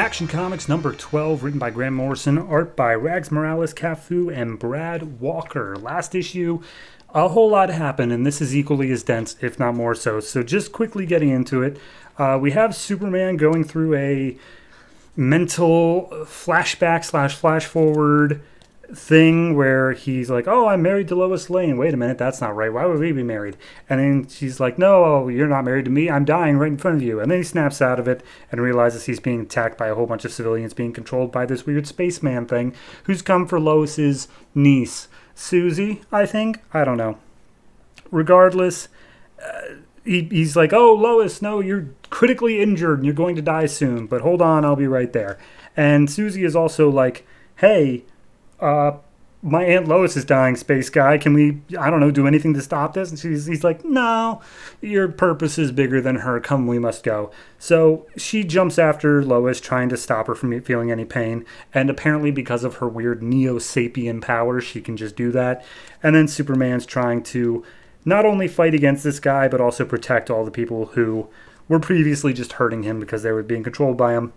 Action Comics number 12, written by Grant Morrison, art by Rags Morales Cafu and Brad Walker. Last issue, a whole lot happened, and this is equally as dense, if not more so. So just quickly getting into it, we have Superman going through a mental flashback slash flash forward thing where he's like, oh, I'm married to Lois Lane. Wait a minute, that's not right. Why would we be married? And then she's like, no, you're not married to me. I'm dying right in front of you. And then he snaps out of it and realizes he's being attacked by a whole bunch of civilians being controlled by this weird spaceman thing who's come for Lois's niece, Susie, I think. I don't know. Regardless, he's like, oh, Lois, no, you're critically injured and you're going to die soon. But hold on, I'll be right there. And Susie is also like, hey, my Aunt Lois is dying, space guy. Can we, I don't know, do anything to stop this? And he's like, no, your purpose is bigger than her. Come, we must go. So she jumps after Lois, trying to stop her from feeling any pain. And apparently because of her weird Neo-Sapien powers, she can just do that. And then Superman's trying to not only fight against this guy, but also protect all the people who were previously just hurting him because they were being controlled by him.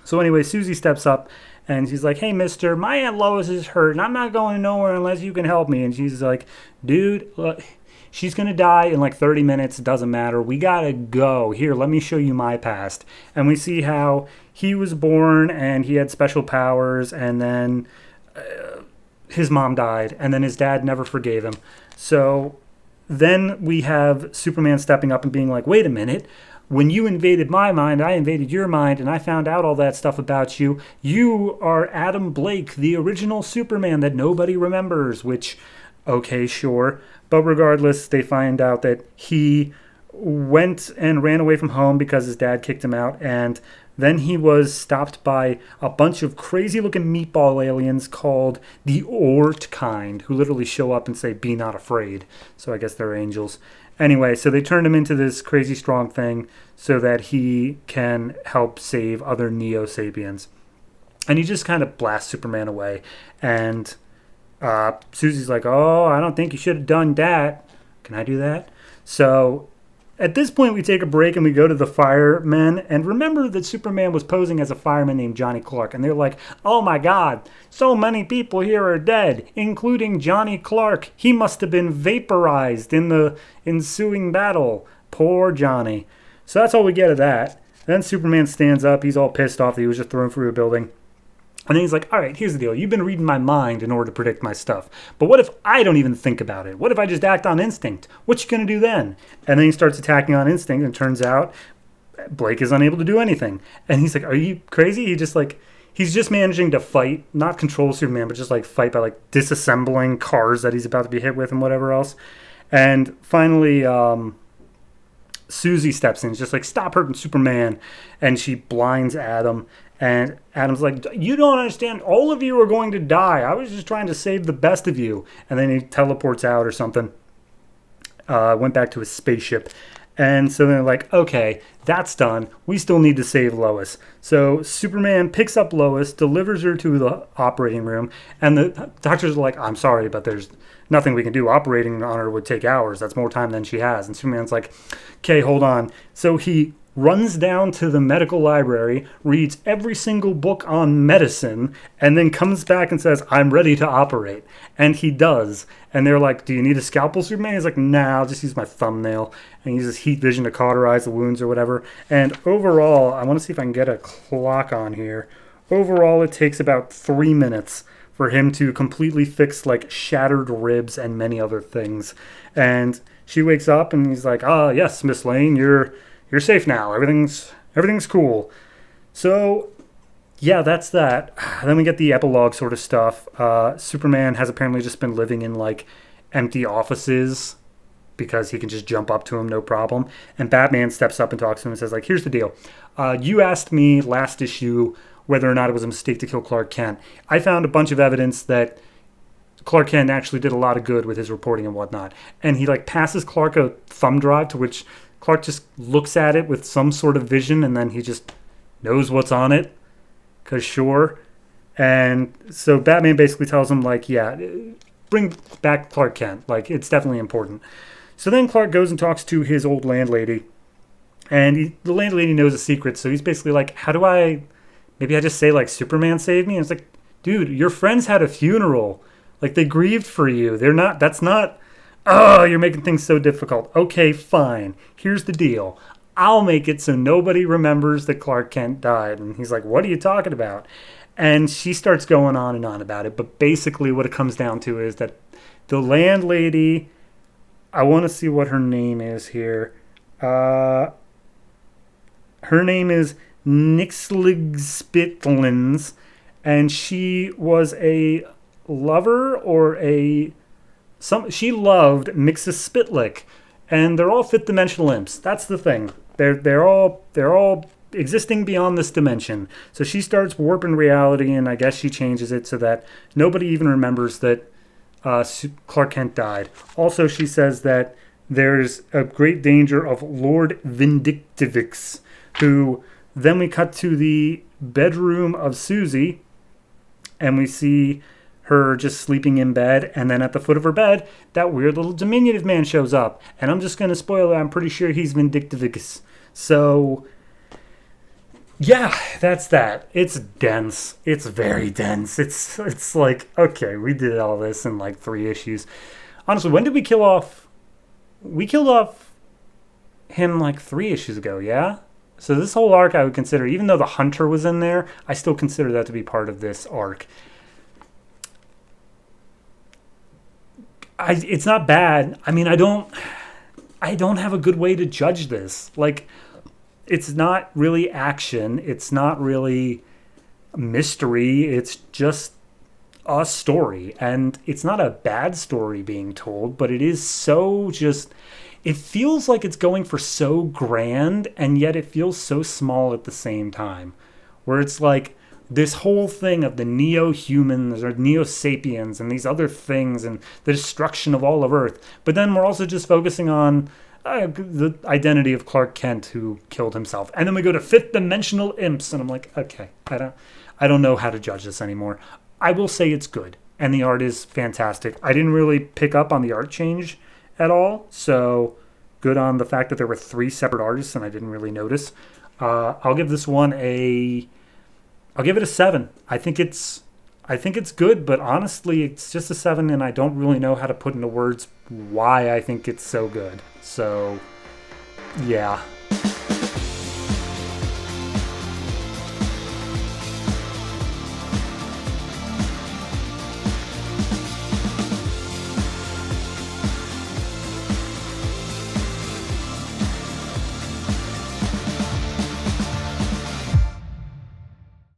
So anyway, Susie steps up. And she's like, hey, mister, my Aunt Lois is hurt, and I'm not going nowhere unless you can help me. And she's like, dude, look, she's going to die in like 30 minutes. It doesn't matter. We got to go. Here, let me show you my past. And we see how he was born, and he had special powers, and then his mom died, and then his dad never forgave him. So then we have Superman stepping up and being like, wait a minute. When you invaded my mind, I invaded your mind, and I found out all that stuff about you. You are Adam Blake, the original Superman that nobody remembers, which, okay, sure. But regardless, they find out that he went and ran away from home because his dad kicked him out, and then he was stopped by a bunch of crazy-looking meatball aliens called the Ort kind, who literally show up and say, be not afraid. So I guess they're angels. Anyway, so they turned him into this crazy strong thing so that he can help save other Neo-Sapiens. And he just kind of blasts Superman away. And Susie's like, oh, I don't think you should have done that. Can I do that? So at this point, we take a break and we go to the firemen. And remember that Superman was posing as a fireman named Johnny Clark. And they're like, oh my God, so many people here are dead, including Johnny Clark. He must have been vaporized in the ensuing battle. Poor Johnny. So that's all we get of that. Then Superman stands up. He's all pissed off that he was just thrown through a building. And then he's like, all right, here's the deal. You've been reading my mind in order to predict my stuff. But what if I don't even think about it? What if I just act on instinct? What you going to do then? And then he starts attacking on instinct, and it turns out Blake is unable to do anything. And he's like, are you crazy? He's just managing to fight, not control Superman, but just like fight by like disassembling cars that he's about to be hit with and whatever else. And finally, Susie steps in. She's just like, stop hurting Superman. And she blinds Adam. And Adam's like, you don't understand. All of you are going to die. I was just trying to save the best of you. And then he teleports out or something. Went back to his spaceship. And so they're like, okay, that's done. We still need to save Lois. So Superman picks up Lois, delivers her to the operating room. And the doctors are like, I'm sorry, but there's nothing we can do. Operating on her would take hours. That's more time than she has. And Superman's like, okay, hold on. So he runs down to the medical library, reads every single book on medicine, and then comes back and says, I'm ready to operate. And he does. And they're like, do you need a scalpel, Superman? He's like, nah, I'll just use my thumbnail. And he uses heat vision to cauterize the wounds or whatever. And overall, I want to see if I can get a clock on here. Overall, it takes about 3 minutes for him to completely fix like shattered ribs and many other things. And she wakes up and he's like, yes, Miss Lane, you're safe now. Everything's cool. So, yeah, that's that. Then we get the epilogue sort of stuff. Superman has apparently just been living in, like, empty offices because he can just jump up to him, no problem. And Batman steps up and talks to him and says, like, here's the deal. You asked me last issue whether or not it was a mistake to kill Clark Kent. I found a bunch of evidence that Clark Kent actually did a lot of good with his reporting and whatnot. And he, like, passes Clark a thumb drive to which Clark just looks at it with some sort of vision, and then he just knows what's on it, because sure. And so Batman basically tells him, like, yeah, bring back Clark Kent. Like, it's definitely important. So then Clark goes and talks to his old landlady, and the landlady knows a secret, so he's basically like, how do I maybe I just say like Superman saved me. And it's like, dude, your friends had a funeral. Like they grieved for you. They're not. That's not. Oh, you're making things so difficult. Okay, fine. Here's the deal. I'll make it so nobody remembers that Clark Kent died. And he's like, what are you talking about? And she starts going on and on about it. But basically, what it comes down to is that the landlady, I want to see what her name is here. Her name is Nixlig Spitlins, and she was a lover or she loved Mixus Spitlick, and they're all fifth dimensional imps. That's the thing. They're all existing beyond this dimension. So she starts warping reality, and I guess she changes it so that nobody even remembers that Clark Kent died. Also, she says that there's a great danger of Lord Vindictivix, who then we cut to the bedroom of Susie, and we see her just sleeping in bed, and then at the foot of her bed, that weird little diminutive man shows up. And I'm just going to spoil it. I'm pretty sure he's Vindictivix. So, yeah, that's that. It's dense. It's very dense. It's like, okay, we did all this in like 3 issues. Honestly, when did we kill off? We killed off him like 3 issues ago, yeah? So this whole arc I would consider, even though the Hunter was in there, I still consider that to be part of this arc. It's not bad. I mean, I don't have a good way to judge this. Like, it's not really action. It's not really mystery. It's just a story. And it's not a bad story being told, but it is so just... It feels like it's going for so grand, and yet it feels so small at the same time. Where it's like this whole thing of the neo-humans or neo-sapiens and these other things and the destruction of all of Earth. But then we're also just focusing on the identity of Clark Kent, who killed himself. And then we go to fifth dimensional imps, and I'm like, okay, I don't know how to judge this anymore. I will say it's good, and the art is fantastic. I didn't really pick up on the art change at all, so good on the fact that there were 3 separate artists and I didn't really notice. I'll give this one I'll give it a 7. I think it's good, but honestly, it's just a 7, and I don't really know how to put into words why I think it's so good. So, yeah.